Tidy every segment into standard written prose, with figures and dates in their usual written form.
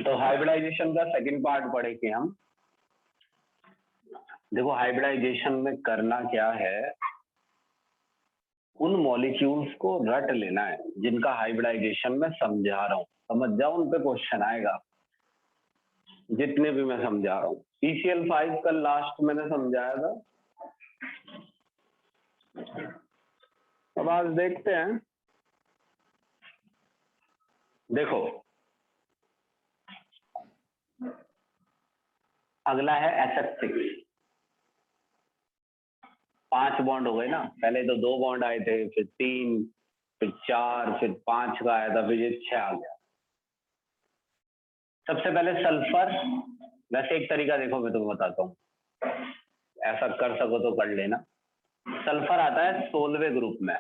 तो हाइब्रिडाइजेशन का second part पढ़ेंगे हम। देखो हाइब्रिडाइजेशन में करना क्या है, उन मॉलिक्यूल्स को रट लेना है जिनका हाइब्रिडाइजेशन में समझा रहा हूँ, समझ जाओ, उन पे क्वेश्चन आएगा जितने भी मैं समझा रहा हूँ। PCl5 कल लास्ट मैंने समझाया था, अब आज देखते हैं। देखो अगला है SF6। 5 बॉन्ड हो गए ना, पहले तो 2 बॉन्ड आए थे, फिर 3, फिर 4, फिर 5 का आया था, फिर ये 6 आ गया। सबसे पहले सल्फर, वैसे एक तरीका देखो मैं तुम्हें बताता हूँ, ऐसा कर सको तो कर लेना। सल्फर आता है 16वें ग्रुप में,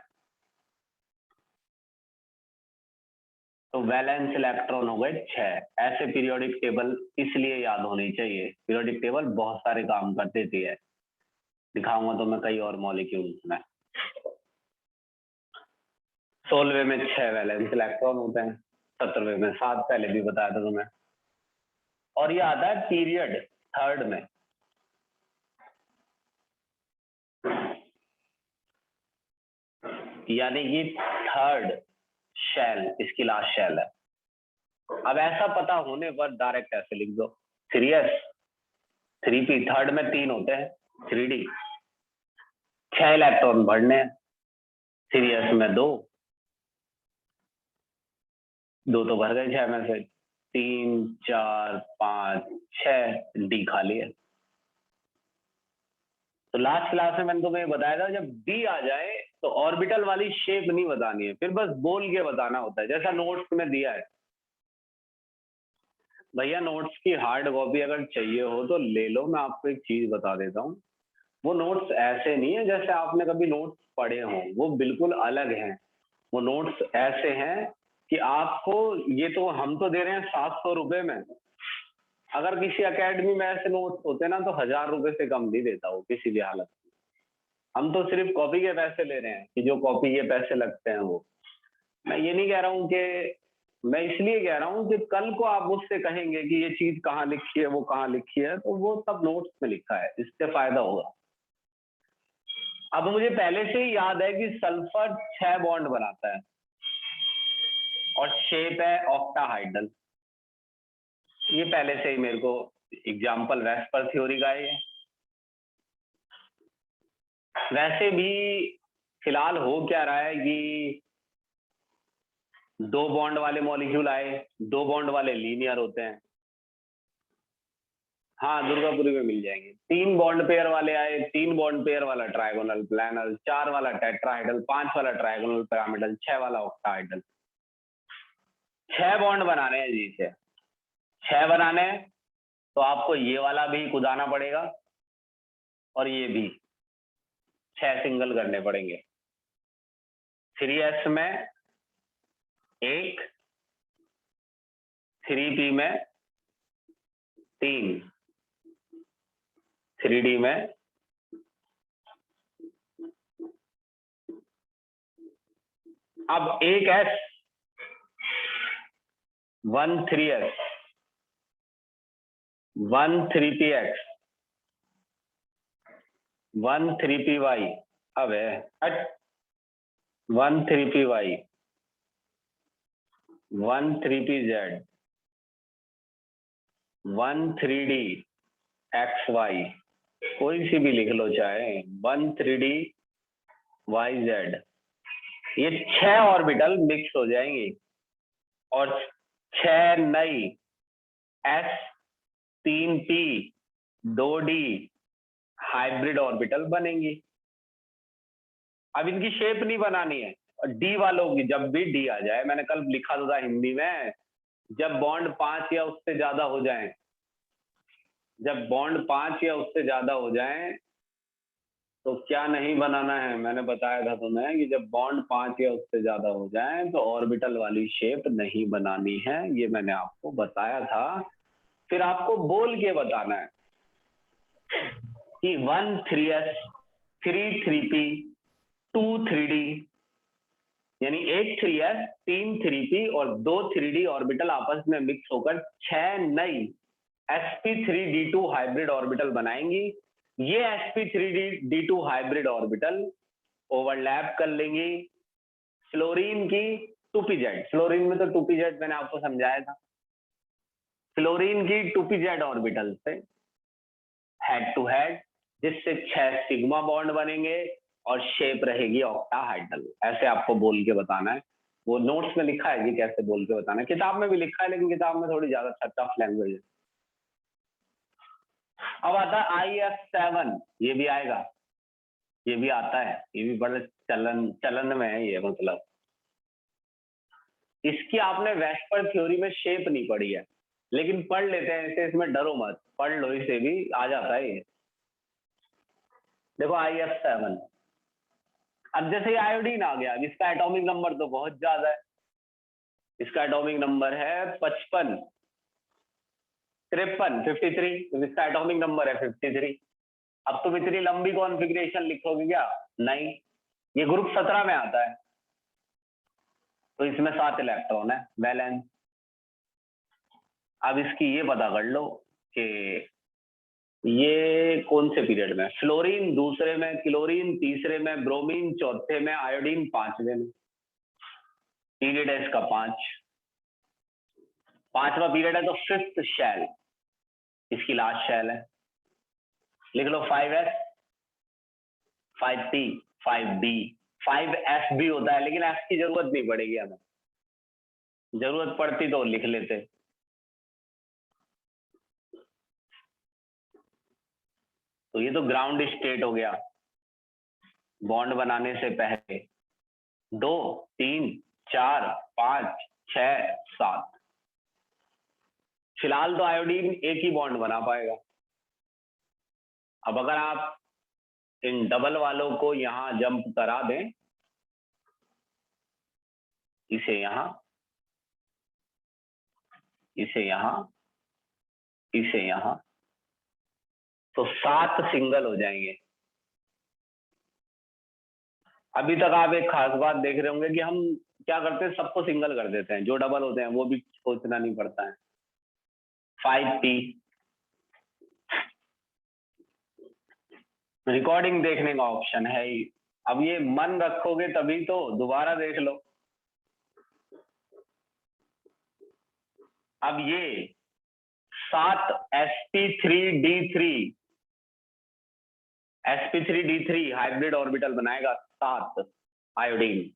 तो वैलेंस इलेक्ट्रॉन हो गए 6। ऐसे पीरियोडिक टेबल इसलिए याद होनी चाहिए, पीरियोडिक टेबल बहुत सारे काम कर देती है, दिखाऊंगा तो मैं कई और मॉलिक्यूल्स में। 16वें में 6 वैलेंस इलेक्ट्रॉन होते हैं, 17वें में 7, पहले भी बताया था तुम्हें। और ये आता है पीरियड 3rd में, यानी कि 3rd शेल इसकी लास्ट शेल है। अब ऐसा पता होने पर डायरेक्ट ऐसे लिख दो 3s 3p, 3rd में 3 होते हैं, 3d, 6 इलेक्ट्रॉन भरने, 3s में 2 तो भर गए 6 में से, 3, 4, 5, 6, डी खाली है। तो लास्ट क्लास में मैंने तुम्हें बताया था, जब डी आ जाए तो ऑर्बिटल वाली शेप नहीं बतानी है, फिर बस बोल के बताना होता है, जैसा नोट्स में दिया है। भैया नोट्स की हार्ड कॉपी अगर चाहिए हो तो ले लो, मैं आपको एक चीज बता देता हूँ, वो नोट्स ऐसे नहीं है जैसे आपने कभी नोट्स पढ़े हों, वो बिल्कुल अलग हैं। वो नोट्स ऐसे हैं कि आपको, ये तो हम तो दे रहे हैं 700 रुपए में, अगर किसी एकेडमी में ऐसे नोट्स होते ना तो 1000 रुपए से कम नहीं देता वो किसी भी हालत में। हम तो सिर्फ कॉपी के पैसे ले रहे हैं कि जो कॉपी के पैसे लगते हैं वो। मैं ये नहीं कह रहा हूँ कि, मैं इसलिए कह रहा हूँ कि कल को आप मुझसे कहेंगे कि ये चीज कहाँ लिखी है, वो कहाँ लिखी है, तो वो सब नोट्स में लिखा है, इससे फायदा होगा। अब मुझे पहले से ही याद है कि सल्फर 6 बॉन्ड बनाता है और शेप है ऑक्टाहाइड्रल, ये पहले से ही मेरे को एग्जाम्पल वेस्पर थ्योरी का है। वैसे भी फिलहाल हो क्या रहा है कि 2 बॉन्ड वाले मॉलिक्यूल आए, 2 बॉन्ड वाले लीनियर होते हैं, हाँ दुर्गापुरी में मिल जाएंगे। 3 बॉन्ड पेयर वाले आए, 3 बॉन्ड पेयर वाला ट्राइगोनल प्लैनल, 4 वाला टेट्राहाइड्रल, 5 वाला ट्राइगोनल पिरामिडल, 6 वाला ऑक्टाहाइड्रल। 6 बॉन्ड बनाने हैं जी से, 6 बनाने हैं तो आपको ये वाला भी कुदाना पड़ेगा और ये भी 6 सिंगल करने पड़ेंगे। 3s में 1, 3p में 3, 3d में अब एक s 1 3s 1 3px 1 3py, अब है 1 3py 1 3pz 1 3d xy, कोई सी भी लिख लो चाहे, 1 3d yz। ये 6 ऑर्बिटल मिक्स हो जाएंगी और 6 नई s 3p 2d hybrid orbital बनेंगी। अब इनकी शेप नहीं बनानी है, और डी वालों की जब भी डी आ जाए, मैंने कल लिखा था हिंदी में, जब बॉन्ड 5 या उससे ज्यादा हो जाएं, जब बॉन्ड 5 या उससे ज्यादा हो जाएं तो क्या नहीं बनाना है, मैंने बताया था तुम्हें कि जब बॉन्ड 5 या उससे ज्यादा हो जाएं तो ऑर्बिटल वाली शेप नहीं बनानी है, ये मैंने आपको बताया था। फिर आपको बोल के बताना है कि 1 3s 3 3p 2 3d यानी एक 3s, 3 3p और 2 3d ऑर्बिटल आपस में मिक्स होकर 6 नई sp3d2 हाइब्रिड ऑर्बिटल बनाएंगी। ये sp3d2 हाइब्रिड ऑर्बिटल ओवरलैप कर लेंगी फ्लोरीन की 2pz। फ्लोरीन में तो 2pz मैंने आपको समझाया था। फ्लोरीन की 2pz ऑर्बिटल से हेड टू हेड, जिससे 6 सिग्मा बॉन्ड बनेंगे और शेप रहेगी ऑक्टाहाइड्रल। ऐसे आपको बोल के बताना है। वो नोट्स में लिखा है कि कैसे बोल के बताना है, किताब में भी लिखा है, लेकिन किताब में थोड़ी ज्यादा टफ लैंग्वेज है। अब आता है IF7, ये भी आएगा, ये भी आता है, ये भी बड़े चलन में है ये। मतलब इसकी आपने वेस्पर थ्योरी में शेप नहीं पढ़ी है, लेकिन पढ़ लेते हैं इसे, इसमें डरो मत, पढ़ लो, इसे भी आ जाता है ये। देखो IF7, अब जैसे ये आयोडीन आ गया, इसका एटॉमिक नंबर तो बहुत ज्यादा है। इसका एटॉमिक नंबर है 55, 53, 53, तो इसका एटॉमिक नंबर है 53। अब तुम इतनी लंबी कॉन्फ़िगरेशन लिखोगे क्या? नहीं, ये ग्रुप 17 में आता है, तो इसमें 7 इलेक्ट्रॉन है, बैलेंस। अब इसकी ये पता कर लो कि ये कौन से पीरियड में, फ्लोरीन दूसरे में, क्लोरीन तीसरे में, ब्रोमीन चौथे में, आयोडीन पांचवे में। पीरियड है इसका 5, पांचवा पीरियड है, तो 5th शेल इसकी लास्ट शेल है। लिख लो 5s, 5p, 5d, 5f भी होता है, लेकिन f की जरूरत नहीं पड़ेगी हमें, जरूरत पड़ती तो लिख लेते। तो ये तो ग्राउंड स्टेट हो गया बॉन्ड बनाने से पहले। 2, 3, 4, 5, 6, 7। फिलहाल तो आयोडीन एक ही बॉन्ड बना पाएगा। अब अगर आप इन डबल वालों को यहां जंप करा दें, इसे यहां, इसे यहां, इसे यहां, तो 7 सिंगल हो जाएंगे। अभी तक आप एक खास बात देख रहे होंगे कि हम क्या करते हैं, सबको सिंगल कर देते हैं, जो डबल होते हैं वो भी सोचना नहीं पड़ता है। 5p, रिकॉर्डिंग देखने का ऑप्शन है ही। अब ये मन रखोगे तभी तो, दोबारा देख लो। अब ये 7 sp3d3, sp3d3 हाइब्रिड ऑर्बिटल बनाएगा 7 आयोडीन।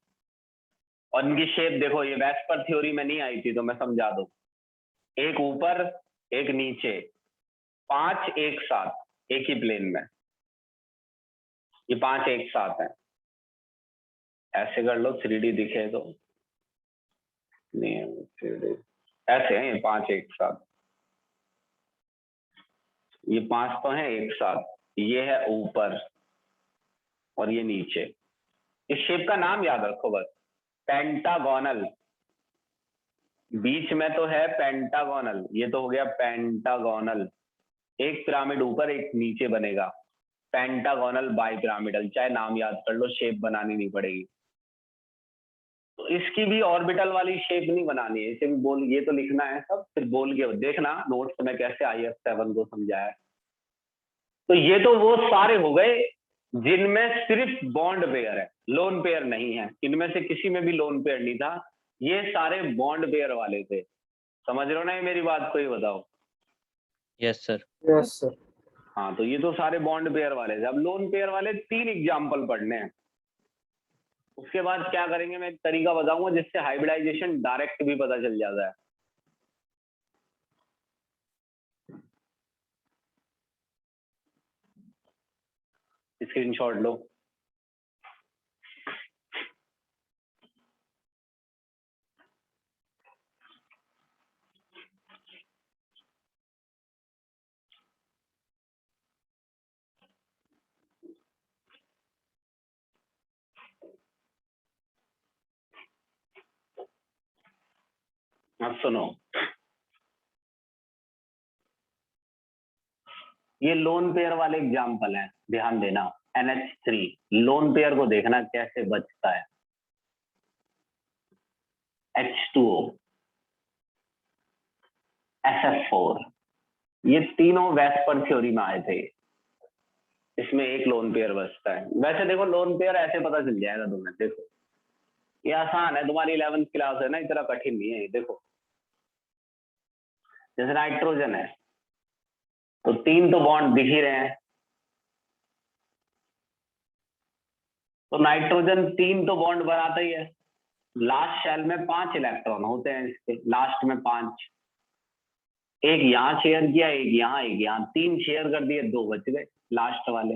और इनकी शेप देखो, ये वेस्पर थ्योरी में नहीं आई थी तो मैं समझा दूं। एक ऊपर एक नीचे, 5 एक साथ एक ही प्लेन में, ये 5 एक साथ है। ऐसे कर लो 3D दिखे तो, नहीं 3D ऐसे हैं, ये 5 एक साथ, ये 5 तो हैं एक साथ, ये है ऊपर और ये नीचे। इस शेप का नाम याद रखो बस, पेंटागोनल। बीच में तो है पेंटागोनल, ये तो हो गया पेंटागोनल। एक पिरामिड ऊपर एक नीचे बनेगा, पेंटागोनल बाई पिरामिडल। चाहे नाम याद कर लो, शेप बनानी नहीं पड़ेगी। तो इसकी भी ऑर्बिटल वाली शेप नहीं बनानी है, इसे भी बोल, ये तो लिखना है सब, फिर बोल के देखना नोट्स में कैसे IF7 को समझाया। तो ये तो वो सारे हो गए जिनमें सिर्फ बॉन्ड पेयर है, लोन पेयर नहीं है। इनमें से किसी में भी लोन पेयर नहीं था, ये सारे बॉन्ड पेयर वाले थे। समझ रहे हो ना ये मेरी बात को? ये बताओ। Yes sir. Yes sir. हाँ, तो ये तो सारे बॉन्ड पेयर वाले थे। अब लोन पेयर वाले 3 एग्जाम्पल पढ़ने हैं। उसके बाद क्या करेंगे, मैं एक तरीका बताऊंगा जिससे हाइब्रिडाइजेशन डायरेक्ट भी पता चल जाता है। स्क्रीनशॉट लो। अब सुनो, ये लोन पेयर वाले एग्जाम्पल हैं, ध्यान देना। NH3 लोन पेयर को देखना कैसे बचता है। H2O, SF4, ये तीनों वेस्पर थ्योरी में आए थे। इसमें एक लोन पेयर बचता है। वैसे देखो लोन पेयर ऐसे पता चल जाएगा तुम्हें, देखो ये आसान है, तुम्हारी 11th क्लास है ना, इतना कठिन नहीं है ये। देखो जैसे नाइट्रोजन है तो 3 तो बॉन्ड दिख ही रहे हैं, तो नाइट्रोजन 3 तो बॉन्ड बनाता ही है। लास्ट शेल में 5 इलेक्ट्रॉन होते हैं इसके, लास्ट में 5, एक यहाँ शेयर किया, एक यहाँ, 3 शेयर कर दिए, 2 बच गए लास्ट वाले।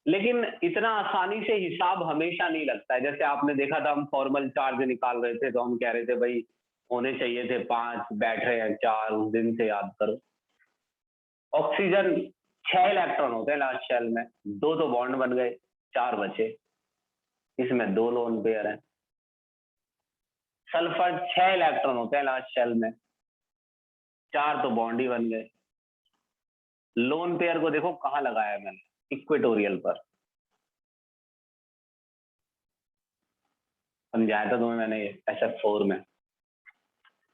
लेकिन इतना आसानी से हिसाब हमेशा नहीं लगता है। जैसे आपने देखा था हम फॉर्मल चार्ज निकाल रहे थे तो हम कह रहे थे भाई होने चाहिए थे 5, बैठ रहे हैं 4, उस दिन से याद करो। ऑक्सीजन 6 इलेक्ट्रॉन होते हैं लास्ट शेल में, 2 तो बॉन्ड बन गए, 4 बचे, इसमें 2 लोन पेयर है। सल्फर 6 इलेक्ट्रॉन होते हैं लास्ट शेल में, 4 तो बॉन्ड ही बन गए। लोन पेयर को देखो कहाँ लगाया मैंने, इक्वेटोरियल पर। समझाया था तुम्हें मैंने SF4 में,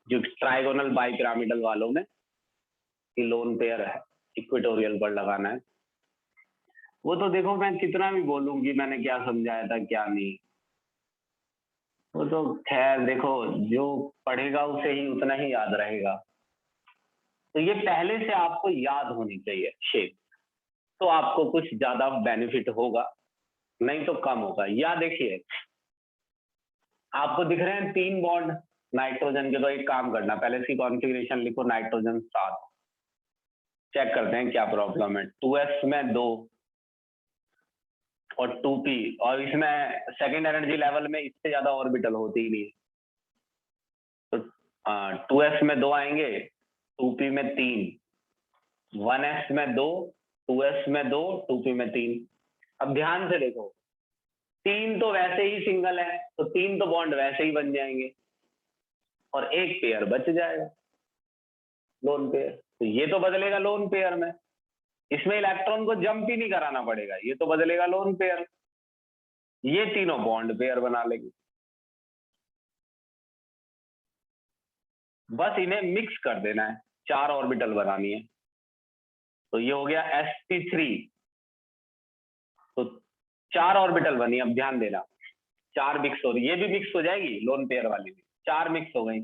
जो ट्राइगोनल बाई पिरामिडल वालों में कि लोन पेयर है, इक्वेटोरियल पर लगाना है। वो तो देखो मैं कितना भी बोलूंगी मैंने क्या समझाया था क्या नहीं, वो तो खैर देखो जो पढ़ेगा उसे ही उतना ही याद रहेगा। तो ये पहले से आपको याद होनी चाहिए शेप, तो आपको कुछ ज्यादा बेनिफिट होगा, नहीं तो कम होगा। या देखिए आपको दिख रहे हैं 3 बॉन्ड नाइट्रोजन के, तो एक काम करना, पहले इसकी कॉन्फ़िगरेशन लिखो, नाइट्रोजन 7। चेक करते हैं क्या प्रॉब्लम है। 2s में 2 और 2p, और इसमें सेकेंड एनर्जी लेवल में इससे ज्यादा ऑर्बिटल होती ही नहीं है, तो 2s में 2 आएंगे, 2p में 3, 1s में 2, 2s में 2, 2p में 3। अब ध्यान से देखो, 3 तो वैसे ही सिंगल है, तो 3 तो बॉन्ड वैसे ही बन जाएंगे और एक पेयर बच जाएगा, लोन पेयर। तो ये तो बदलेगा लोन पेयर में, इसमें इलेक्ट्रॉन को जंप ही नहीं कराना पड़ेगा, ये तो बदलेगा लोन पेयर। ये तीनों बॉन्ड पेयर बना लेंगे, बस इन्हें मिक्स कर देना है, 4 ऑर्बिटल बनानी है। तो ये हो गया sp3, तो 4 ऑर्बिटल बनी। अब ध्यान देना, 4 मिक्स हो रही, ये भी मिक्स हो जाएगी लोन पेयर वाली भी, 4 मिक्स हो गई।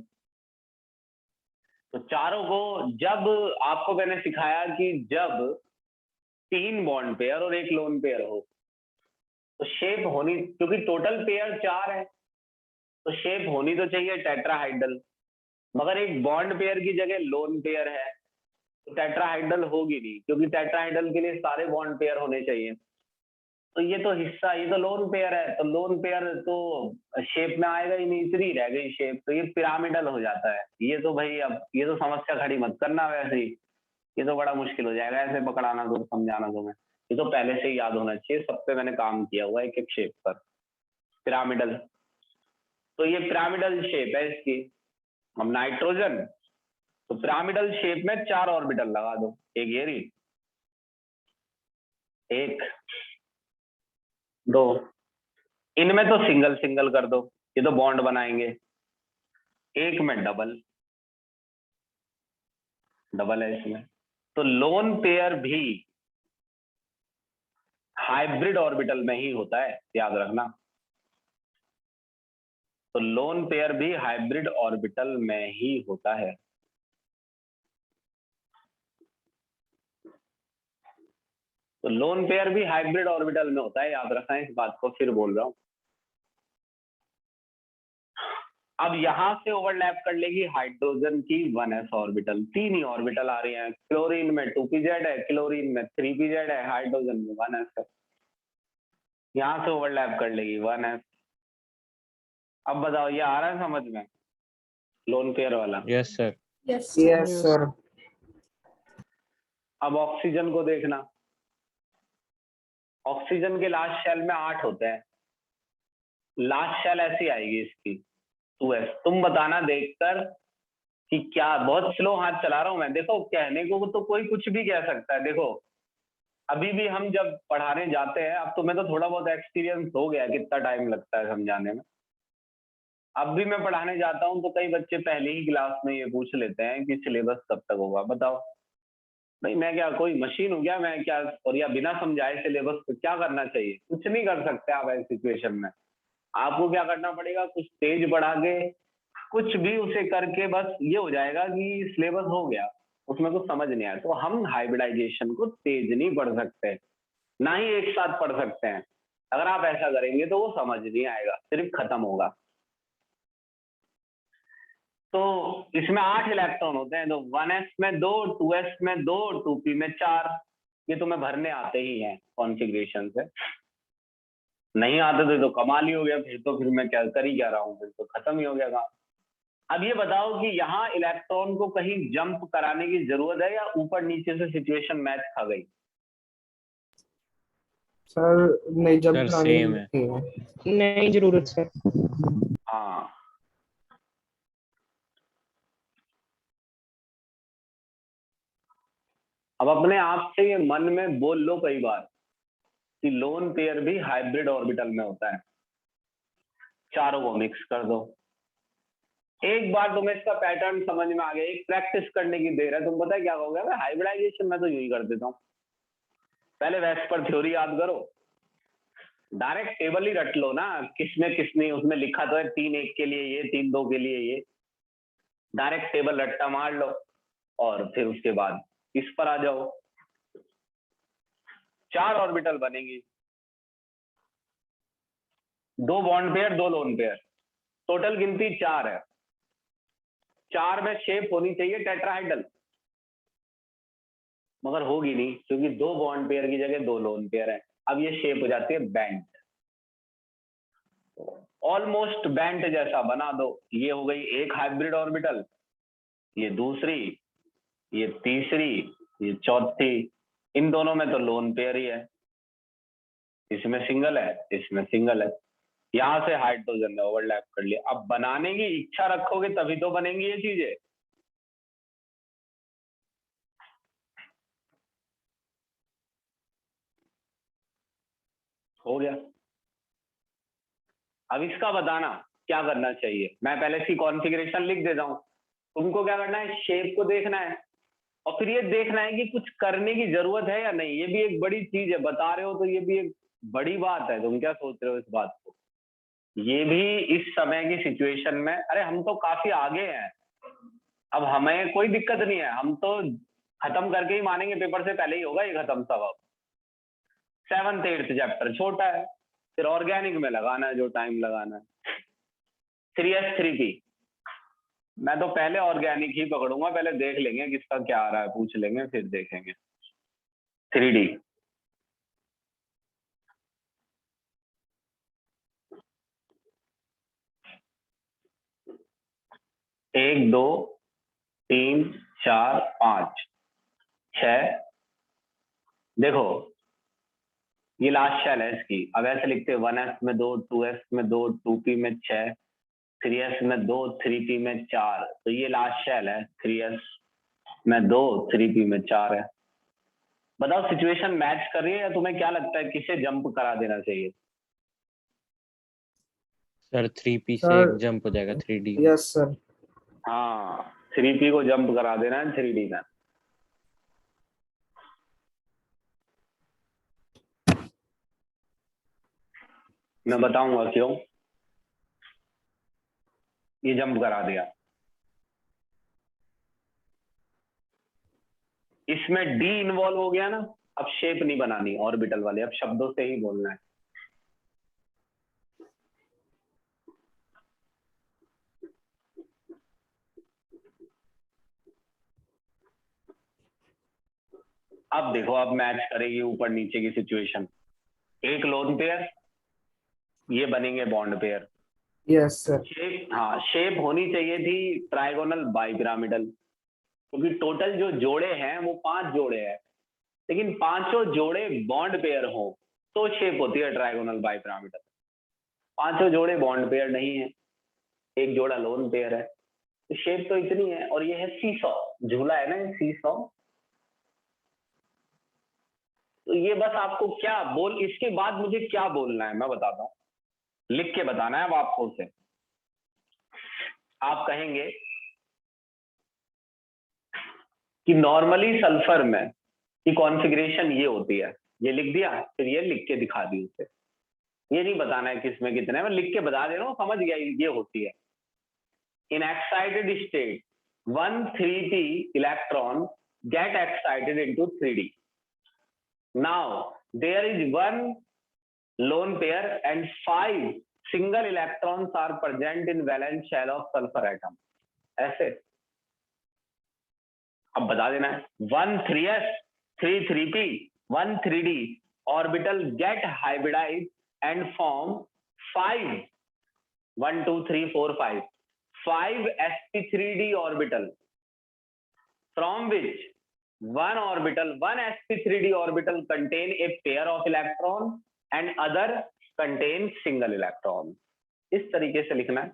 तो चारों को जब आपको मैंने सिखाया कि जब 3 बॉन्ड पेयर और एक लोन पेयर हो तो शेप होनी, क्योंकि टोटल पेयर 4 है तो शेप होनी तो चाहिए टेट्राहाइड्रल, मगर एक बॉन्ड पेयर की जगह लोन पेयर है तो टेट्राहाइड्रल होगी नहीं, क्योंकि टेट्राहाइड्रल के लिए सारे बॉन्ड पेयर होने चाहिए। तो ये तो हिस्सा, ये तो लोन पेयर है, तो लोन पेयर तो शेप में आएगा ही नहीं, इतनी रह गई शेप, तो ये पिरामिडल हो जाता है। ये तो भाई अब ये तो समस्या खड़ी मत करना वैसे ही, ये तो बड़ा मुश्किल हो जाएगा ऐसे पकड़ाना तो, समझाना तुम्हें। ये तो पहले से ही याद होना चाहिए, सब पे मैंने काम किया हुआ है एक एक शेप पर। पिरामिडल, तो ये पिरामिडल शेप है इसकी। अब नाइट्रोजन, तो पिरामिडल शेप में 4 ऑर्बिटल लगा दो, एक ये रही, 1, 2, इनमें तो सिंगल सिंगल कर दो, ये तो बॉन्ड बनाएंगे। एक में डबल, डबल है इसमें, तो लोन पेयर भी हाइब्रिड ऑर्बिटल में ही होता है, याद रखना। तो लोन पेयर भी हाइब्रिड ऑर्बिटल में ही होता है। तो लोन पेयर भी हाइब्रिड ऑर्बिटल में होता है, याद रखना इस बात को, फिर बोल रहा हूं। अब यहां से ओवरलैप कर लेगी हाइड्रोजन की 1s ऑर्बिटल, 3 ही ऑर्बिटल आ रही हैं। क्लोरीन में 2pz है, क्लोरीन में 3pz है, हाइड्रोजन में 1s है, यहां से ओवरलैप कर लेगी 1s। अब बताओ ये आ रहा है समझ में, लोन पेयर वाला? Yes sir. Yes sir. अब ऑक्सीजन को देखना, ऑक्सीजन के लास्ट शेल में 8 होते हैं, लास्ट शेल ऐसी आएगी इसकी 2s। तुम बताना देखकर कि क्या, बहुत स्लो हाथ चला रहा हूं मैं, देखो कहने को तो कोई कुछ भी कह सकता है। देखो अभी भी हम जब पढ़ाने जाते हैं, अब तुम्हें तो थोड़ा बहुत एक्सपीरियंस हो गया कितना टाइम लगता है समझाने में, अब भी मैं पढ़ाने जाता हूँ तो कई बच्चे पहले ही क्लास में ये पूछ लेते हैं कि सिलेबस कब तक होगा, बताओ। भाई मैं क्या कोई मशीन हूँ क्या, मैं क्या, और या बिना समझाए सिलेबस को क्या करना चाहिए, कुछ नहीं कर सकते आप ऐसी सिचुएशन में। आपको क्या करना पड़ेगा, कुछ तेज बढ़ा के, कुछ भी उसे करके बस ये हो जाएगा कि सिलेबस हो गया, उसमें कुछ समझ नहीं आया। तो हम हाइब्रिडाइजेशन को तेज नहीं पढ़ सकते, ना ही एक साथ पढ़ सकते हैं। अगर आप ऐसा करेंगे तो वो समझ नहीं आएगा, सिर्फ खत्म होगा। तो इसमें 8 इलेक्ट्रॉन होते हैं, तो 1s में 2, 2s में 2, 2p में 4। ये तुम्हें भरने आते ही हैं कॉन्फ़िगरेशन से। नहीं आते थे तो कमाल ही हो गया, फिर मैं क्या कर ही क्या रहा हूँ, फिर तो खत्म ही हो गया काम। अब ये बताओ कि यहाँ इलेक्ट्रॉन को कहीं जंप कराने की जरूरत है या ऊपर नीचे से सिचुएशन मैच खा गई? सर नहीं, जंप सर कराने सेम की है। नहीं है, नहीं जरूरत सर। हाँ, अब अपने आप से ये मन में बोल लो कई बार कि लोन पेयर भी हाइब्रिड ऑर्बिटल में होता है। चारों को मिक्स कर दो, एक बार तुम्हें इसका पैटर्न समझ में आ गया, एक प्रैक्टिस करने की देर है। तुम पता है क्या कहोगे, अबे हाइब्रिडाइजेशन में तो यूं ही कर देता हूँ। पहले वेस्पर थ्योरी याद करो, डायरेक्ट टेबल ही रट लो ना, किसमें किस नहीं, उसमें लिखा तो है 3 1 के लिए ये, 3 2 के लिए ये। डायरेक्ट टेबल रट्टा मार लो और फिर उसके बाद इस पर आ जाओ। 4 ऑर्बिटल बनेंगी, 2 bond pair 2 lone pair, total गिनती 4 है। 4 में शेप होनी चाहिए टेट्राहेड्रल, मगर होगी नहीं क्योंकि 2 बॉन्ड पेयर की जगह 2 लोन पेयर है। अब ये शेप हो जाती है बैंड, ऑलमोस्ट बैंड जैसा बना दो। ये हो गई एक हाइब्रिड ऑर्बिटल, ये दूसरी, ये तीसरी, ये चौथी। इन दोनों में तो लोन पेयर ही है, इसमें सिंगल है, इसमें सिंगल है। यहां से हाइड्रोजन ने ओवरलैप कर लिया। अब बनाने की इच्छा रखोगे तभी तो बनेंगी ये चीजें। हो गया। अब इसका बताना क्या करना चाहिए, मैं पहले इसकी कॉन्फ़िगरेशन लिख देता हूं। तुमको क्या करना है, शेप को देखना है और फिर ये देखना है कि कुछ करने की जरूरत है या नहीं। ये भी एक बड़ी चीज है, बता रहे हो तो ये भी एक बड़ी बात है। तुम क्या सोच रहे हो इस बात को, ये भी इस समय की सिचुएशन में, अरे हम तो काफी आगे हैं, अब हमें कोई दिक्कत नहीं है, हम तो खत्म करके ही मानेंगे, पेपर से पहले ही होगा ये खत्म सब। अब 7th 8th चैप्टर छोटा है, फिर ऑर्गेनिक में लगाना है जो टाइम लगाना है। 3s 3p, मैं तो पहले ऑर्गेनिक ही पकड़ूंगा, पहले देख लेंगे किसका क्या आ रहा है, पूछ लेंगे फिर देखेंगे। 3d, 1 2 3 4 5 6। देखो ये लास्ट शेल है इसकी। अब ऐसे लिखते हैं 1s में 2, 2s में 2, 2p में 6, 3s में 2, 3p में 4। तो ये लास्ट शेल है, 3s में 2, 3p में 4 है। बताओ सिचुएशन मैच कर रही है या तुम्हें क्या लगता है किसे जंप करा देना चाहिए? सर 3p से एक सर जंप हो जाएगा 3d। Yes sir. हाँ, 3p को जंप करा देना है 3d में। मैं बताऊंगा क्यों ये जंप करा दिया। इसमें डी इन्वॉल्व हो गया ना, अब शेप नहीं बनानी ऑर्बिटल वाले, अब शब्दों से ही बोलना है। अब देखो, अब मैच करेगी ऊपर नीचे की सिचुएशन। एक लोन पेयर, ये बनेंगे bond pair. Yes sir. Shape, हाँ शेप होनी चाहिए थी ट्राइगोनल बाइपिरामिडल, क्योंकि टोटल जो जोड़े हैं वो 5 जोड़े हैं, लेकिन पांचों जोड़े बॉन्ड पेयर हो तो शेप होती है ट्राइगोनल बाइपिरामिडल। पांचों जोड़े बॉन्ड पेयर नहीं है, एक जोड़ा लोन पेयर है, तो शेप तो इतनी है। और ये है सीसॉ, झूला है ना सीसॉ। तो ये बस आपको क्या बोल, इसके बाद मुझे क्या बोलना है मैं बताता हूँ, लिख के बताना है अब आपको उसे। आप कहेंगे कि नॉर्मली सल्फर में की कॉन्फ़िगरेशन ये होती है, ये लिख दिया, फिर ये लिख के दिखा दी उसे, ये नहीं बताना है किसमें कितने, मैं लिख के बता दे रहा हूँ, समझ गया ये होती है। In excited state 1 3p electron get excited into 3d. Now there is one lone pair and 5 single electrons are present in valence shell of sulfur atom. ऐसे अब बता देना है 1 3s 3 3p 1 3d orbital get hybridized and form 5 1 2 3 4 5 5 sp3d orbital, from which one sp3d orbital contain a pair of electron and other contain single electron. इस तरीके से लिखना है।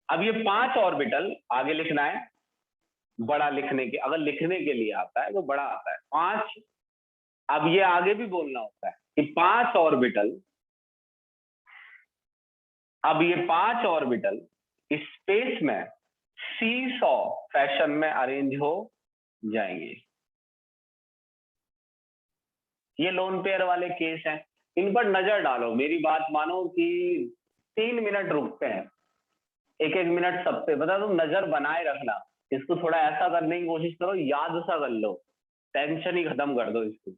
अब ये 5 ऑर्बिटल आगे लिखना है, बड़ा लिखने के, अगर लिखने के लिए आता है तो बड़ा आता है 5। अब ये आगे भी बोलना होता है कि 5 ऑर्बिटल, अब ये 5 ऑर्बिटल स्पेस में सीसॉ फैशन में अरेंज हो जाएंगे। ये लोन पेयर वाले केस हैं, इन पर नजर डालो, मेरी बात मानो कि 3 मिनट रुकते हैं, 1 मिनट सब पे, बता तुम नजर बनाए रखना, इसको थोड़ा ऐसा करने की कोशिश करो, याद सा कर लो, टेंशन ही खत्म कर दो इसको।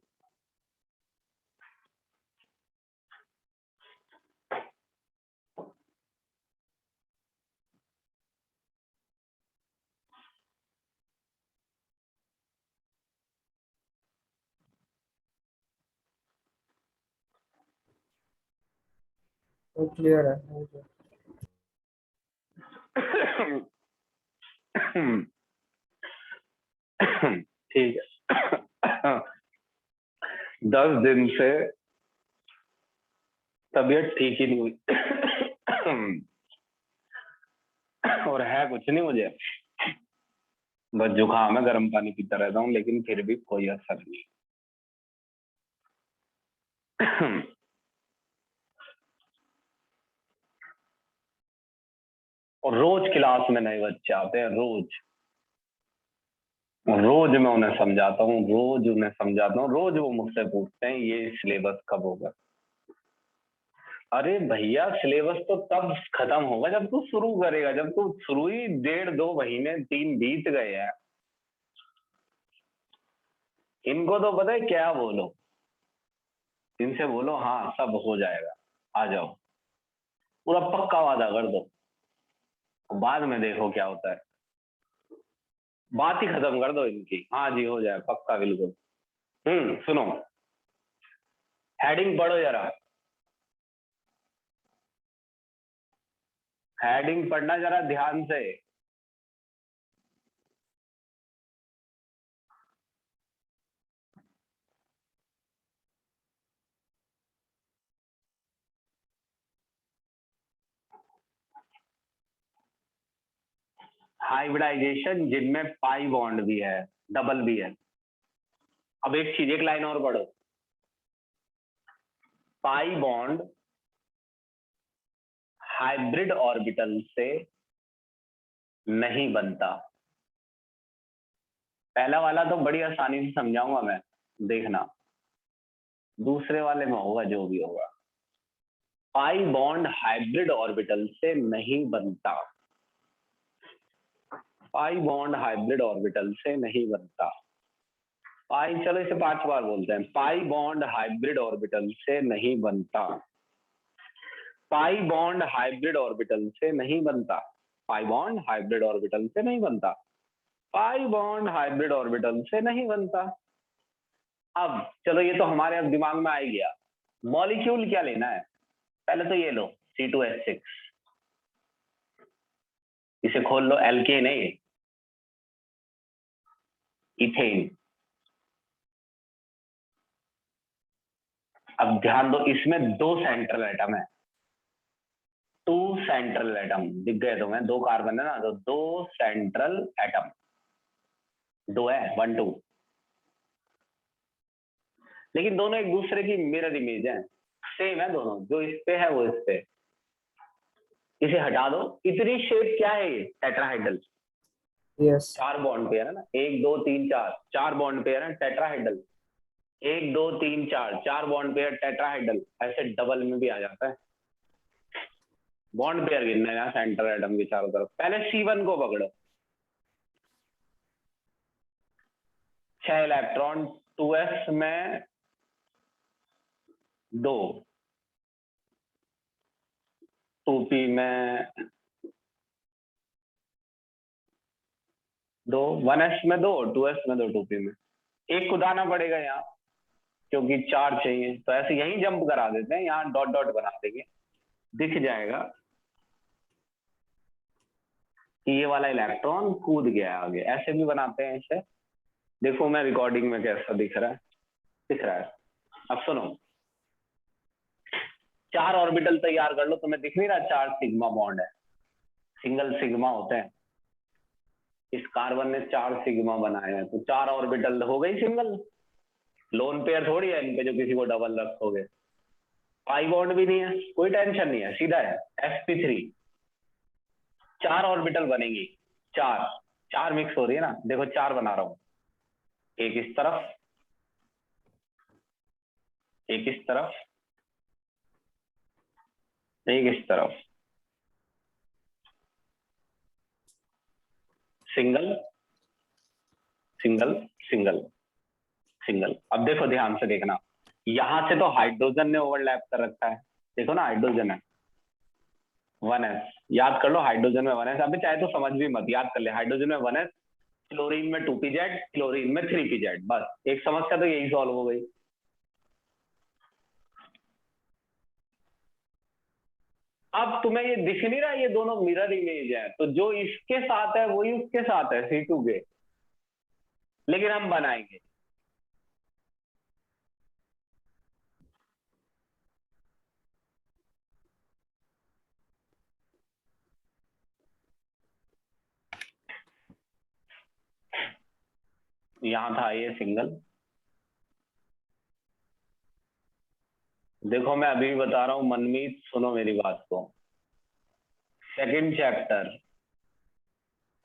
तो क्लियर है। ठीक है। 10 दिन से तबीयत ठीक ही नहीं हुई और है कुछ नहीं मुझे, बस जुकाम है, गर्म पानी पीता रहता हूँ, लेकिन फिर भी कोई असर नहीं। और रोज क्लास में नए बच्चे आते हैं, रोज मैं उन्हें समझाता हूँ, रोज वो मुझसे पूछते हैं ये सिलेबस कब होगा। अरे भैया सिलेबस तो तब खत्म होगा जब तू शुरू करेगा, जब तू शुरू ही 1.5-2 महीने 3 बीत गए हैं। इनको तो पता है क्या बोलो, इनसे बोलो हाँ सब हो जाएगा, आ जाओ, पूरा पक्का वादा कर दो, बाद में देखो क्या होता है, बात ही खत्म कर दो इनकी, हाँ जी हो जाए पक्का बिल्कुल। सुनो, हेडिंग पढ़ो जरा, हेडिंग पढ़ना जरा ध्यान से। हाइब्रिडाइजेशन जिनमें पाई बॉन्ड भी है, डबल भी है। अब एक चीज, एक लाइन और पढ़ो, पाई बॉन्ड हाइब्रिड ऑर्बिटल से नहीं बनता। पहला वाला तो बड़ी आसानी से समझाऊंगा मैं, देखना, दूसरे वाले में होगा जो भी होगा। पाई बॉन्ड हाइब्रिड ऑर्बिटल से नहीं बनता, पाई बॉन्ड हाइब्रिड ऑर्बिटल से नहीं बनता। पाई, चलो इसे 5 बार बोलते हैं, पाई बॉन्ड हाइब्रिड ऑर्बिटल से नहीं बनता, पाई बॉन्ड हाइब्रिड ऑर्बिटल से नहीं बनता, पाई बॉन्ड हाइब्रिड ऑर्बिटल से नहीं बनता, पाई बॉन्ड हाइब्रिड ऑर्बिटल से नहीं बनता। अब चलो ये तो हमारे अब दिमाग में आ ही गया, मॉलिक्यूल क्या लेना है, पहले तो ये लो C2H6, इसे खोल लो, एल्केन है ये, इथेन। अब ध्यान दो, इसमें 2 सेंट्रल एटम है, 2 सेंट्रल एटम दिख गए तुम्हें, 2 कार्बन है ना, तो 2 सेंट्रल एटम, 2 है, 1 2, लेकिन दोनों एक दूसरे की मिरर इमेज है, सेम है दोनों, जो इस पे है वो इस पे, इसे हटा दो। इतनी शेप क्या है ये? टेट्राहेड्रल। यस 4 बॉन्ड पेयर है ना, 1 2 3 4, 4 बॉन्ड पेयर है टेट्राहेड्रल। 1 2 3 4, 4 bond pair tetrahedral. ऐसे डबल में भी आ जाता है। बॉन्ड पेयर गिनना है सेंटर एटम के चारों तरफ। पहले C1 को पकड़ो, 6 इलेक्ट्रॉन, 2s में 2, 2p में 2, 1s में 2, 2s में 2, 2p में। एक खुदाना पड़ेगा यहाँ क्योंकि 4 चाहिए, तो ऐसे यहीं जंप करा देते हैं, यहाँ डॉट डॉट बना देंगे, दिख जाएगा कि ये वाला इलेक्ट्रॉन कूद गया आगे। ऐसे भी बनाते हैं इसे। देखो मैं रिकॉर्डिंग में कैसा दिख रहा है, दिख रहा है। अब सुनो, 4 ऑर्बिटल तैयार कर लो। तुम्हें दिख नहीं रहा 4 सिग्मा बॉन्ड है, सिंगल सिग्मा होते हैं। इस कार्बन ने 4 सिग्मा बनाए हैं, तो 4 ऑर्बिटल हो गई सिंगल। लोन पेयर थोड़ी है इनपे जो किसी को डबल रखोगे। पाई बॉन्ड भी नहीं है, कोई टेंशन नहीं है, सीधा है sp3। 4 ऑर्बिटल बनेंगी, 4 4 मिक्स हो रही है ना। देखो 4 बना रहा हूं, एक इस तरफ, एक इस तरफ, एक इस तरफ, सिंगल सिंगल सिंगल सिंगल। अब देखो ध्यान से देखना, यहां से तो हाइड्रोजन ने ओवरलैप कर रखा है। देखो ना हाइड्रोजन है 1s, याद कर लो हाइड्रोजन में 1s। अभी चाहे तो समझ भी मत, याद कर ले। हाइड्रोजन में 1s, क्लोरीन में 2pz, क्लोरीन में 3pz। बस एक समस्या तो यही सॉल्व हो गई। अब तुम्हें ये दिख नहीं रहा, ये दोनों मिरर इमेज है, तो जो इसके साथ है वही उसके साथ है C2 के, लेकिन हम बनाएंगे। यहां था ये सिंगल। देखो मैं अभी बता रहा हूं मनमीत, सुनो मेरी बात को। सेकंड चैप्टर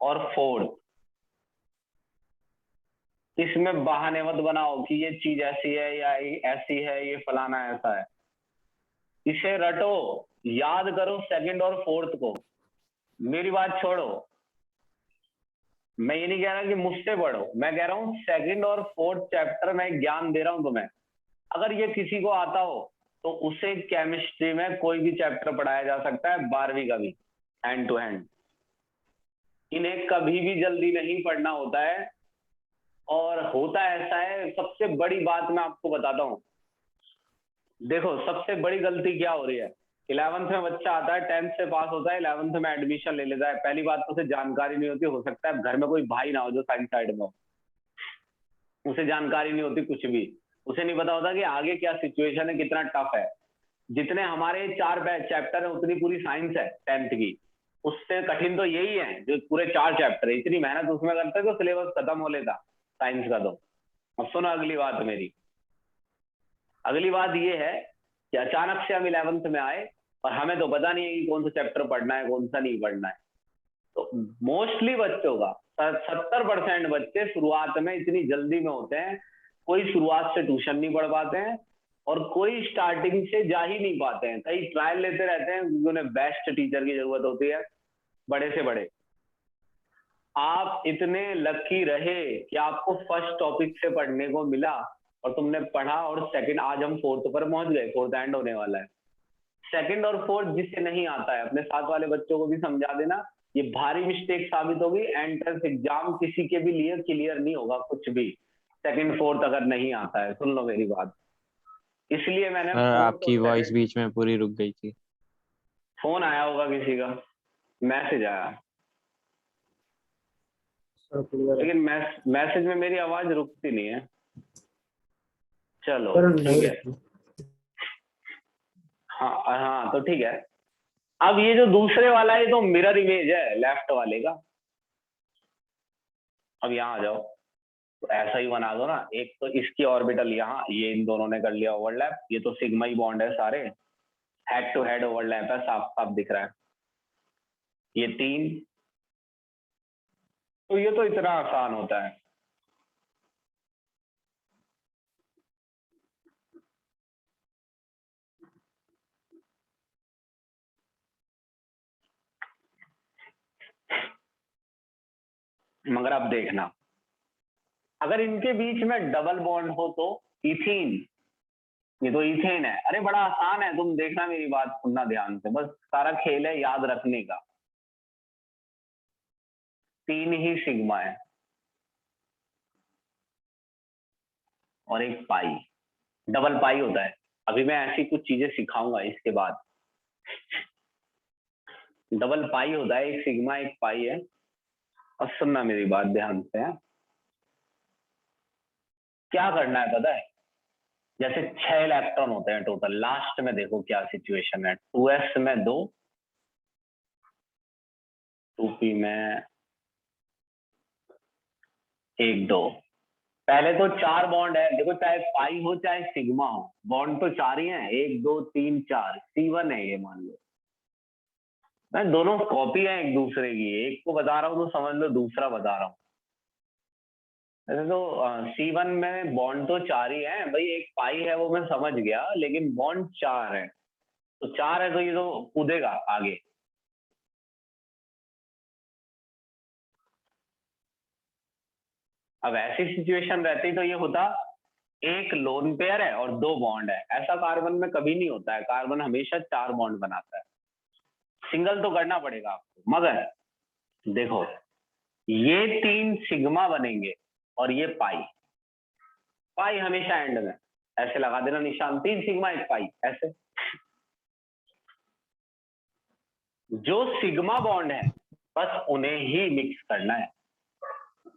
और फोर्थ, इसमें बहाने मत बनाओ कि ये चीज ऐसी है या ऐसी है, ये फलाना ऐसा है। इसे रटो, याद करो सेकंड और फोर्थ को। मेरी बात छोड़ो, मैं ये नहीं कह रहा कि मुझसे पढ़ो, मैं कह रहा हूँ सेकंड और फोर्थ चैप्टर में ज्ञान दे रहा हूं तुम्हें। अगर ये किसी को आता हो तो उसे केमिस्ट्री में कोई भी चैप्टर पढ़ाया जा सकता है, 12वीं का भी, हैंड टू हैंड। इन्हें कभी भी जल्दी नहीं पढ़ना होता है, और होता ऐसा है। सबसे बड़ी बात मैं आपको बताता हूँ, देखो सबसे बड़ी गलती क्या हो रही है। 11th में बच्चा आता है, 10th से पास होता है, 11th में एडमिशन ले लेता है। पहली बात तो उसे जानकारी नहीं होती, हो सकता है घर में कोई भाई ना हो जो साइंस साइड में हो, उसे जानकारी नहीं होती कुछ भी। उसे नहीं पता होता कि आगे क्या सिचुएशन है, कितना टफ है। जितने हमारे 4 चैप्टर है उतनी पूरी साइंस है 10th की। उससे कठिन तो यही है जो पूरे 4 चैप्टर है। इतनी मेहनत उसमें करते तो सिलेबस खत्म हो लेता साइंस का। तो अब सुनो अगली बात मेरी। अगली बात ये है कि अचानक से हम 11th में आए और हमें तो पता नहीं है कि कौन सा चैप्टर पढ़ना है, कौन सा नहीं पढ़ना है। तो मोस्टली बच्चों का 70% बच्चे शुरुआत में इतनी जल्दी में होते हैं, कोई शुरुआत से ट्यूशन नहीं पढ़ पाते हैं और कोई स्टार्टिंग से जा ही नहीं पाते हैं। कई ट्रायल लेते रहते हैं क्योंकि उन्हें बेस्ट टीचर की जरूरत होती है, बड़े से बड़े। आप इतने लकी रहे कि आपको फर्स्ट टॉपिक से पढ़ने को मिला और तुमने पढ़ा, और सेकंड, आज हम फोर्थ पर पहुंच गए, फोर्थ एंड होने वाला है। सेकंड और फोर्थ जिससे नहीं आता है, अपने साथ वाले बच्चों को भी समझा देना, ये भारी मिस्टेक साबित होगी। एंट्रेंस एग्जाम किसी के भी लिए क्लियर नहीं होगा कुछ भी, सेकंड फोर्थ अगर नहीं आता है। सुन लो मेरी बात, इसलिए मैंने सर फोर्थ और आपकी वॉइस सेकंड। बीच में पूरी रुक गई थी। फोन आया होगा किसी का, मैसेज आया, सर क्लियर है। लेकिन मैसेज में मेरी आवाज रुकती नहीं है। चलो सर नहीं ठीक है, रखी। हाँ हाँ तो ठीक है। अब ये जो दूसरे वाला है, ये तो मिरर इमेज है लेफ्ट वाले का। अब यहाँ आ जाओ, तो ऐसा ही बना दो ना। एक तो इसकी ऑर्बिटल यहाँ, ये इन दोनों ने कर लिया ओवरलैप। ये तो सिग्मा ही बॉन्ड है सारे, हेड टू हेड ओवरलैप है, साफ साफ दिख रहा है। ये 3, तो ये तो इतना आसान होता है। मगर अब देखना, अगर इनके बीच में डबल बॉन्ड हो तो इथीन, ये तो इथेन है। अरे बड़ा आसान है, तुम देखना, मेरी बात सुनना ध्यान से, बस सारा खेल है याद रखने का। 3 ही सिग्मा है और एक पाई, डबल पाई होता है। अभी मैं ऐसी कुछ चीजें सिखाऊंगा इसके बाद। डबल पाई होता है, एक सिग्मा एक पाई है। और सुनना मेरी बात ध्यान से है, क्या करना है पता है? जैसे 6 इलेक्ट्रॉन होते हैं टोटल, लास्ट में देखो क्या सिचुएशन है। 2s में 2, 2p में 1 2। पहले तो 4 बॉन्ड है, देखो चाहे पाई हो चाहे सिग्मा हो, बॉन्ड तो 4 ही है, 1 2 3 4। C1 है ये, मान लो। मैं दोनों कॉपी है एक दूसरे की, एक को बता रहा हूँ तो समझ लो दूसरा बता रहा हूँ। वैसे तो C1 में बॉन्ड तो 4 ही है भाई, एक पाई है वो मैं समझ गया, लेकिन बॉन्ड 4 है, तो 4 है तो ये तो कूदेगा आगे। अब ऐसी सिचुएशन रहती तो ये होता, एक लोन पेयर है और 2 बॉन्ड है। ऐसा कार्बन में कभी नहीं होता है, कार्बन हमेशा 4 बॉन्ड बनाता है। सिंगल तो करना पड़ेगा आपको, मगर देखो ये 3 सिग्मा बनेंगे और ये पाई, पाई हमेशा एंड में ऐसे लगा देना निशान, 3 सिग्मा 1 पाई ऐसे। जो सिग्मा बॉन्ड है बस उन्हें ही मिक्स करना है,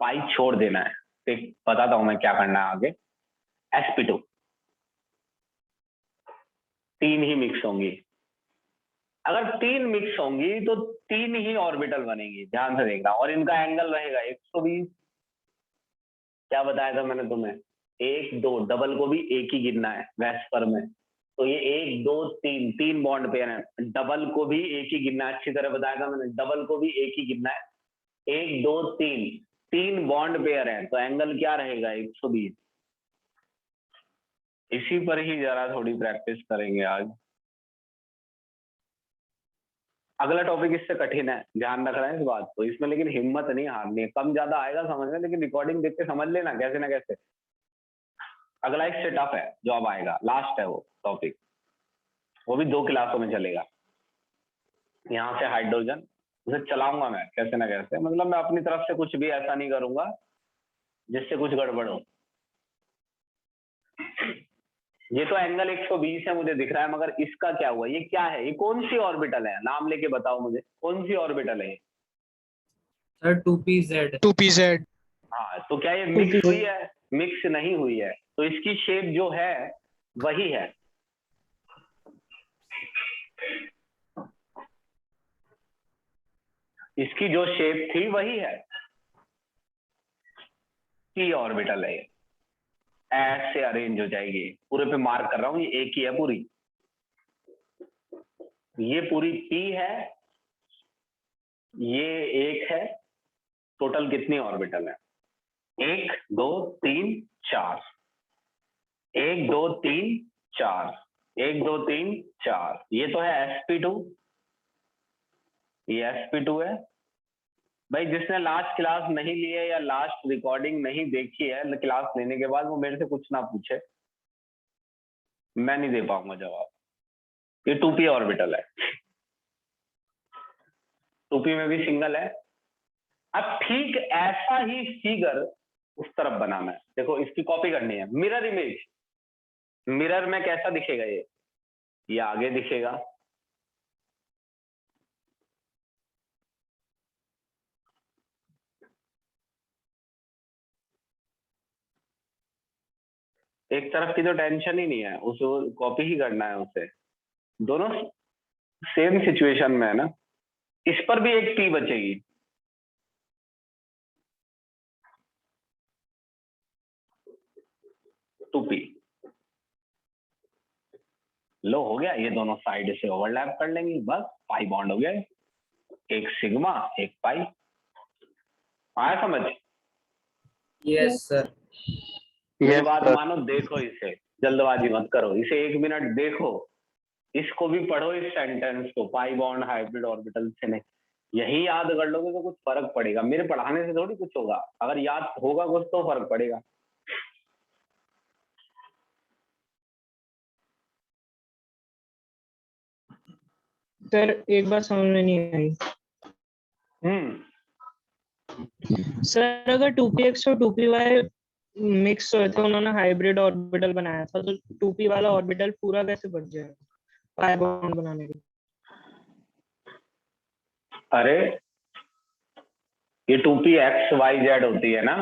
पाई छोड़ देना है। ठीक, बताता हूं मैं क्या करना है आगे। sp2 3 ही मिक्स होंगी। अगर 3 मिक्स होंगी तो 3 ही ऑर्बिटल बनेंगी, ध्यान से देखना, और इनका एंगल रहेगा 120। क्या बताया था मैंने तुम्हें? 1 2, डबल को भी एक ही गिनना है वेस्पर में, तो ये 1 2 3, 3 बॉन्ड पेयर है, डबल को भी एक ही गिनना है। अच्छी तरह बताया था मैंने, डबल को भी एक ही गिनना है। 1 2 3, 3 बॉन्ड पेयर है, तो एंगल क्या रहेगा? 120। इसी पर ही जरा थोड़ी प्रैक्टिस करेंगे आज। अगला टॉपिक इससे कठिन है, ध्यान रख रहे हैं इस बात को, इसमें लेकिन हिम्मत नहीं हारनी है। कम ज्यादा आएगा समझ में, लेकिन रिकॉर्डिंग देख के समझ लेना कैसे ना कैसे। अगला इससे टफ है जो अब आएगा, लास्ट है वो टॉपिक, वो भी 2 क्लासों में चलेगा। यहाँ से हाइड्रोजन, उसे चलाऊंगा मैं कैसे ना कैसे, मतलब मैं अपनी तरफ से कुछ भी ऐसा नहीं करूंगा जिससे कुछ गड़बड़ हो। ये तो एंगल 120 है मुझे दिख रहा है, मगर इसका क्या हुआ? ये क्या है? ये कौन सी ऑर्बिटल है? नाम लेके बताओ मुझे, कौन सी ऑर्बिटल है ये? Sir 2pz। 2pz। हाँ, तो क्या ये मिक्स हुई है? मिक्स नहीं हुई है, तो इसकी शेप जो है वही है। इसकी जो शेप थी वही है, p ऑर्बिटल है ये। ऐसे अरेंज हो जाएगी, पूरे पे मार्क कर रहा हूं, ये एक ही है पूरी, ये पूरी p है, ये एक है। टोटल कितनी ऑर्बिटल है? 1 2 3 4, 1 2 3 4, 1 2 3 4। ये तो है sp2, ये sp2 है। भाई जिसने लास्ट क्लास नहीं ली है या लास्ट रिकॉर्डिंग नहीं देखी है, क्लास लेने के बाद वो मेरे से कुछ ना पूछे, मैं नहीं दे पाऊंगा जवाब। ये 2p ऑर्बिटल है, 2p में भी सिंगल है। अब ठीक ऐसा ही फिगर उस तरफ बनाना है, देखो इसकी कॉपी करनी है। मिरर इमेज, मिरर में कैसा दिखेगा ये आगे दिखेगा, एक तरफ की तो टेंशन ही नहीं है, उसको कॉपी ही करना है उसे। दोनों सेम सिचुएशन में है ना, इस पर भी एक p बचेगी। टू p लो हो गया, ये दोनों साइड से ओवरलैप कर लेंगे, बस पाई बॉन्ड हो गया। एक सिग्मा एक पाई। आया समझ? Yes sir. मेरी बात मानो, देखो इसे, जल्दबाजी मत करो, इसे 1 मिनट देखो, इसको भी पढ़ो, इस सेंटेंस को, पाई बॉन्ड हाइब्रिड ऑर्बिटल से नहीं, यही याद कर लोगे तो कुछ फर्क पड़ेगा, मेरे पढ़ाने से थोड़ी कुछ होगा, अगर याद होगा कुछ तो फर्क पड़ेगा। सर एक बात समझ में नहीं आई। सर अगर 2px और 2py मिक्स हुए थे, उन्होंने हाइब्रिड ऑर्बिटल बनाया था, तो 2p वाला ऑर्बिटल पूरा कैसे बच जाएगा पाई बॉन्ड बनाने के लिए? अरे ये 2p x y z होती है ना,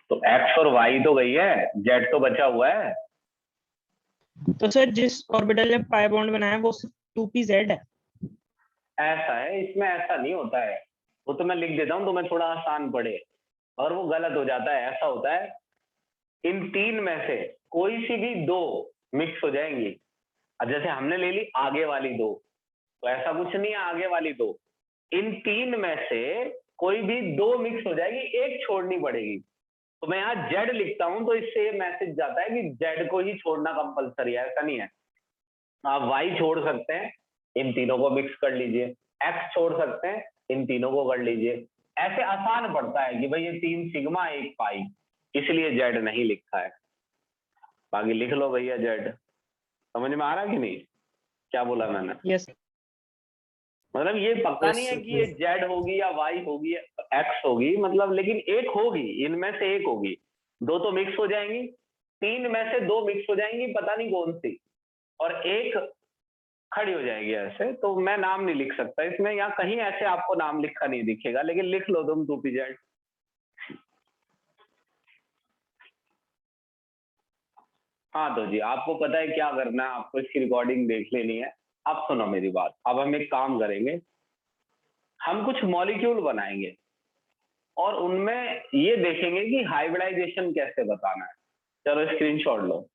तो x और y तो गई है, z तो बचा हुआ है। तो सर जिस ऑर्बिटल ने पाई बॉन्ड बनाया वो सिर्फ 2pz है। ऐसा है, इसमें ऐसा नहीं होता है, वो तो मैं लिख देता हूँ, तुम्हें थोड़ा आसान पड़े, और वो गलत हो जाता है। ऐसा होता है, इन तीन में से कोई सी भी दो मिक्स हो जाएंगी। अब जैसे हमने ले ली आगे वाली दो, तो ऐसा कुछ नहीं है आगे वाली दो, इन तीन में से कोई भी दो मिक्स हो जाएगी, एक छोड़नी पड़ेगी। तो मैं यहाँ जेड लिखता हूं तो इससे ये मैसेज जाता है कि जेड को ही छोड़ना कंपलसरी है, ऐसा नहीं है। आप वाई छोड़ सकते हैं, इन तीनों को मिक्स कर लीजिए, एक्स छोड़ सकते हैं, इन तीनों को कर लीजिए। ऐसे आसान पड़ता है कि भाई ये 3 सिग्मा 1 पाई, इसलिए जेड नहीं लिखा है। बाकी लिख लो भैया जेड। समझ में आ रहा कि नहीं क्या बोला मैंने? यस। मतलब ये पक्का Yes, नहीं है sir, कि ये जेड होगी या वाई होगी या एक्स होगी, मतलब लेकिन एक होगी, इनमें से एक होगी। दो तो मिक्स हो जाएंगी, तीन में से दो मिक्स हो जाएंगी, पता नहीं कौन सी, और एक खड़ी हो जाएगी ऐसे। तो मैं नाम नहीं लिख सकता इसमें, यहाँ कहीं ऐसे आपको नाम लिखा नहीं दिखेगा, लेकिन लिख लो तुम 2pz। हाँ तो जी, आपको पता है क्या करना है, आपको इसकी रिकॉर्डिंग देख लेनी है। अब सुनो मेरी बात, अब हम एक काम करेंगे, हम कुछ मॉलिक्यूल बनाएंगे और उनमें ये देखेंगे कि हाइब्रिडाइजेशन कैसे बताना है। चलो स्क्रीनशॉट लो।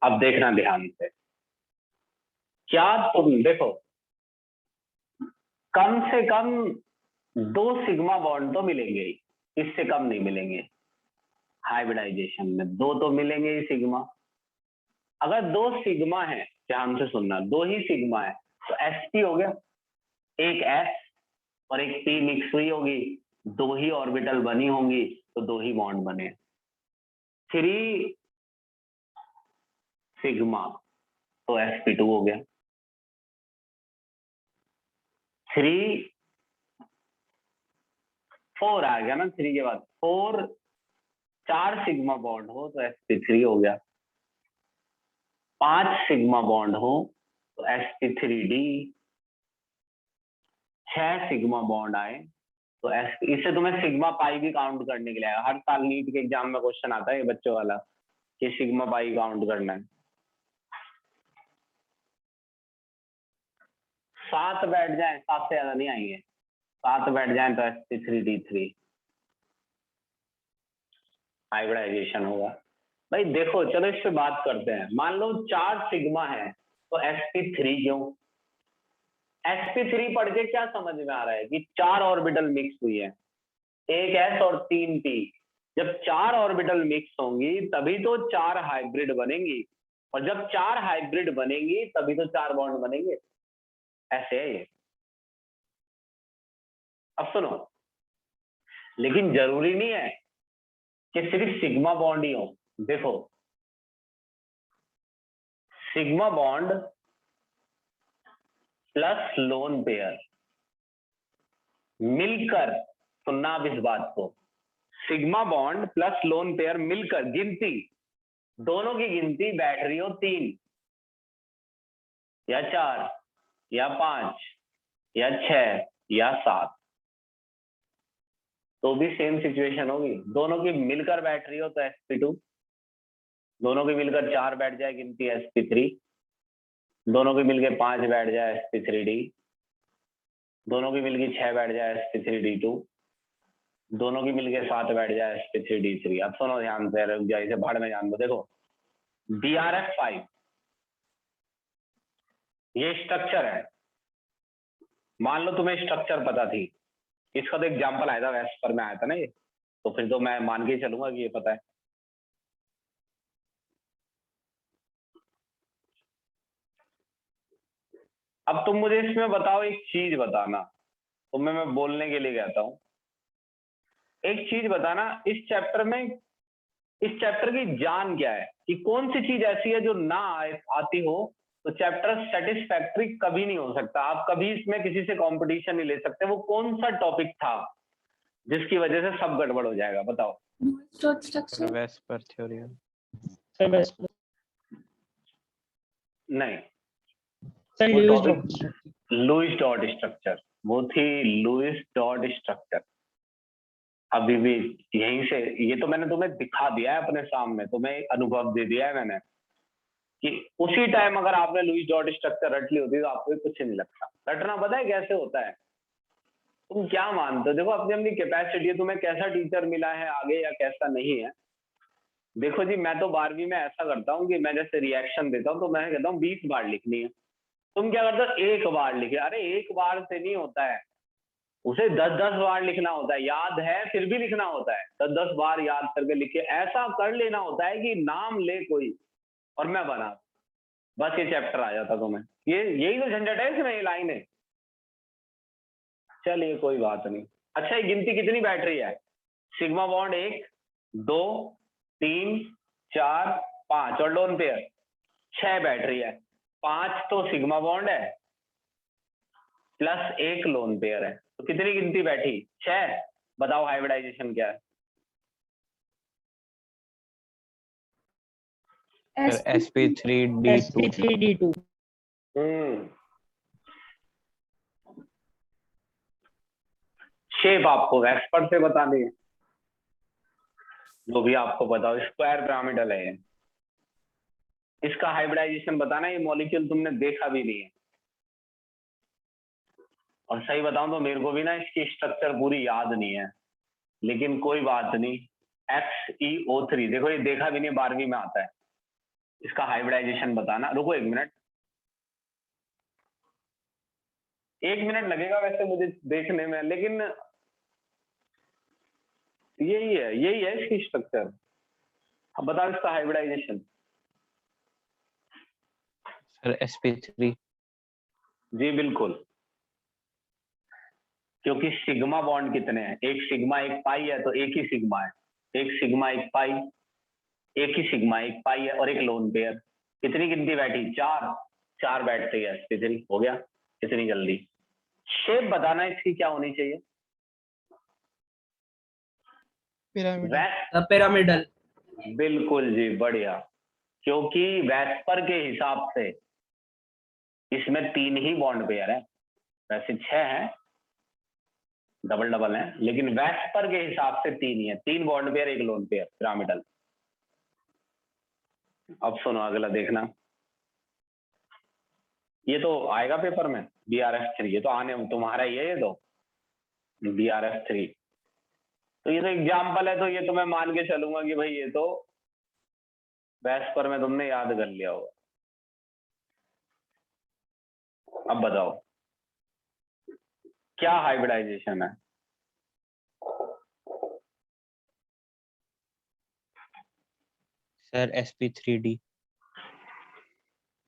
अब देखना ध्यान से, क्या तुम देखो, कम से कम 2 सिग्मा बॉन्ड तो मिलेंगे ही, इससे कम नहीं मिलेंगे। हाइब्रिडाइजेशन में 2 तो मिलेंगे ही सिग्मा। अगर 2 सिग्मा है, ध्यान से सुनना, 2 ही सिग्मा है तो sp हो गया, एक s और एक p मिक्स हुई होगी, 2 ही ऑर्बिटल बनी होंगी तो 2 ही बॉन्ड बने। 3 सिग्मा तो sp2 हो गया। 3 4 आ गया ना, 3 के बाद 4, 4 सिग्मा बॉन्ड हो तो sp3 हो गया। 5 सिग्मा बॉन्ड हो तो sp3d। 6 सिग्मा बॉन्ड आए तो इससे तुम्हें सिग्मा पाई भी काउंट करने के लिए आएगा। हर साल नीट के एग्जाम में क्वेश्चन आता है ये बच्चों वाला कि सिग्मा पाई काउंट करना है। 7 बैठ जाए, 7 से ज्यादा नहीं आएंगे, 7 बैठ जाए तो sp3d3 हाइब्रिडाइजेशन होगा। भाई देखो, चलो इस पे बात करते हैं। मान लो 4 सिग्मा है तो sp3 क्यों? sp3 पढ़ के क्या समझ में आ रहा है कि 4 ऑर्बिटल मिक्स हुई है, एक s और 3 p। जब 4 ऑर्बिटल मिक्स होंगी तभी तो 4 हाइब्रिड बनेंगी, और जब 4 हाइब्रिड बनेंगी तभी तो 4 बॉन्ड बनेंगे। ऐसे है ये। अब सुनो, लेकिन जरूरी नहीं है कि सिर्फ सिग्मा बॉन्ड ही हो। देखो, sigma bond plus lone pair मिलकर, सुनना आप इस बात को, sigma bond plus lone pair मिलकर गिनती, दोनों की गिनती बैठ रही हो 3 या 4, या 5 या 6 या 7, तो भी सेम सिचुएशन होगी। दोनों की मिलकर बैठ रही हो तो sp2, दोनों की मिलकर 4 बैठ जाए गिनती sp3, दोनों की मिलकर 5 बैठ जाए sp3d, दोनों की मिलकर 6 बैठ जाए sp3d2, दोनों की मिलकर 7 बैठ जाए sp3d3। अब सुनो ध्यान से, रुक जाए, इसे भाड़ में जान दो। देखो BRF5 ये स्ट्रक्चर है, मान लो तुम्हें स्ट्रक्चर पता थी, इसका तो एग्जाम्पल आया था वेस्पर में आया था ना ये, तो फिर तो मैं मान के ही चलूंगा कि ये पता है। अब तुम मुझे इसमें बताओ, एक चीज बताना, तुम्हें मैं बोलने के लिए कहता हूं, एक चीज बताना, इस चैप्टर में, इस चैप्टर की जान क्या है, कि कौन सी चीज ऐसी है जो ना आती हो तो चैप्टर सेटिस्फैक्टरी कभी नहीं हो सकता, आप कभी इसमें किसी से कंपटीशन नहीं ले सकते। वो कौन सा टॉपिक था जिसकी वजह से सब गड़बड़ हो जाएगा, बताओ। Sir VSEPR theory. Sir VSEPR नहीं, सर वो Lewis topic Lewis dot structure, वो थी लुईस डॉट स्ट्रक्चर। अभी भी यहीं से, ये तो मैंने तुम्हें दिखा दिया है अपने सामने, तुम्हें एक अनुभव दे दिया है मैंने, कि उसी टाइम अगर आपने लुईस डॉट स्ट्रक्चर रट ली होती तो आपको कुछ नहीं लगता। रटना पता है कैसे होता है, तुम क्या मानते हो, देखो अपनी अपनी कैपेसिटी है, तुम्हें कैसा टीचर मिला है आगे या कैसा नहीं है। देखो जी, मैं तो 12वीं में ऐसा करता हूँ कि मैं जैसे रिएक्शन देता हूँ तो मैं कहता हूँ 20 बार लिखनी है, तुम क्या करते हो, एक बार लिखे। अरे एक बार से नहीं होता है, उसे 10-10 बार लिखना होता है, याद है फिर भी लिखना होता है, 10-10 बार याद करके लिखे, ऐसा कर लेना होता है कि नाम ले कोई और मैं बना, बस ये चैप्टर आ जाता तुम्हें। ये यही तो झंझट है इसमें, ये लाइन है। चलिए कोई बात नहीं। अच्छा, ये गिनती कितनी बैठ रही है, सिग्मा बॉन्ड 1 2 3 4 5 और लोन पेयर 6 बैठ रही है, 5 तो सिग्मा बॉन्ड है प्लस 1 लोन पेयर है, तो कितनी गिनती बैठी, 6। बताओ हाइब्रिडाइजेशन क्या है। Sir sp3d2। sp3d2। शेप आपको वेस्पर से बतानी है, जो भी आपको बताओ, स्क्वायर पिरामिडल है ये। इसका हाइब्रिडाइजेशन बताना, ये मॉलिक्यूल तुमने देखा भी नहीं है, और सही बताऊं तो मेरे को भी ना इसकी स्ट्रक्चर पूरी याद नहीं है, लेकिन कोई बात नहीं। XeO3 देखो, ये देखा भी नहीं, 12वीं में आता है। इसका हाइब्रिडाइजेशन बताना, रुको 1 मिनट, 1 मिनट लगेगा वैसे मुझे देखने में, लेकिन यही है इसकी स्ट्रक्चर। अब बताओ इसका हाइब्रिडाइजेशन। Sir sp3। जी बिल्कुल, क्योंकि सिग्मा बॉन्ड कितने हैं, एक सिग्मा एक पाई है, तो एक ही सिग्मा है, एक सिग्मा एक पाई, एक ही सिग्मा एक पाई है और एक लोन पेयर। कितनी गिनती बैठी, 4 4 बैठती है, sp3 हो गया इतनी जल्दी। शेप बताना इसकी क्या होनी चाहिए, पिरामिडल। बिल्कुल जी, बढ़िया, क्योंकि वेस्पर के हिसाब से इसमें 3 ही बॉन्ड पेयर है, वैसे 6 हैं, डबल डबल है, लेकिन वेस्पर के हिसाब से 3 ही है, 3 bond pair, 1 lone pair, pyramidal. अब सुनो अगला देखना, ये तो आएगा पेपर में BRF3, ये तो आने तुम्हारा ही है, ये तो BRF3, तो ये तो एग्जाम्पल है, तो ये तो मैं मान के चलूंगा कि भाई ये तो वेस्पर में तुमने याद कर लिया होगा। अब बताओ क्या हाइब्रिडाइजेशन है। Sir sp3d।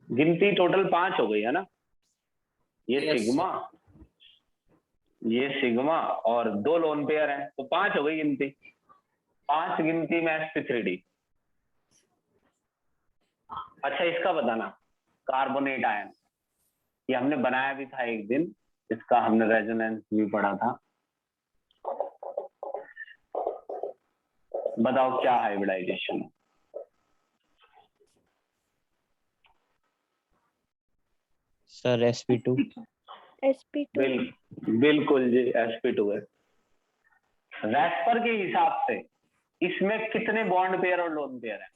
गिनती टोटल 5 हो गई है ना, ये Yes. सिग्मा, ये सिग्मा और 2 लोन पेयर हैं, तो 5 हो गई गिनती, 5 गिनती में sp3d। अच्छा इसका बताना, कार्बोनेट आयन, ये हमने बनाया भी था एक दिन, इसका हमने रेजोनेंस भी पढ़ा था। बताओ क्या हाइब्रिडाइजेशन है। सर sp2 sp2 बिल्कुल जी, sp2 है। वेस्पर के हिसाब से इसमें कितने बॉन्ड पेयर और लोन पेयर है?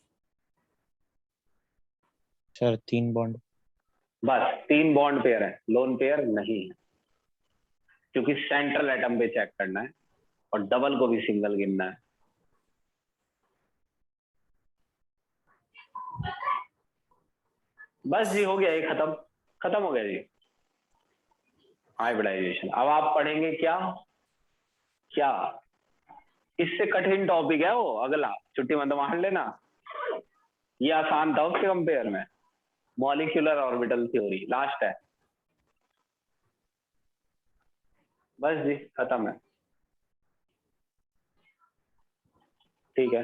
Sir 3 bond. बस 3 बॉन्ड पेयर है, लोन पेयर नहीं है, क्योंकि सेंट्रल एटम पे चेक करना है और डबल को भी सिंगल गिनना है। बस जी, हो गया ये, खत्म हो गया जी हाइब्रिडाइजेशन। अब आप पढ़ेंगे क्या क्या, इससे कठिन टॉपिक है वो अगला, छुट्टी मत मार लेना। ये आसान था उसके कंपेयर में, मॉलिक्यूलर ऑर्बिटल थ्योरी लास्ट है। बस जी, खत्म है। ठीक है।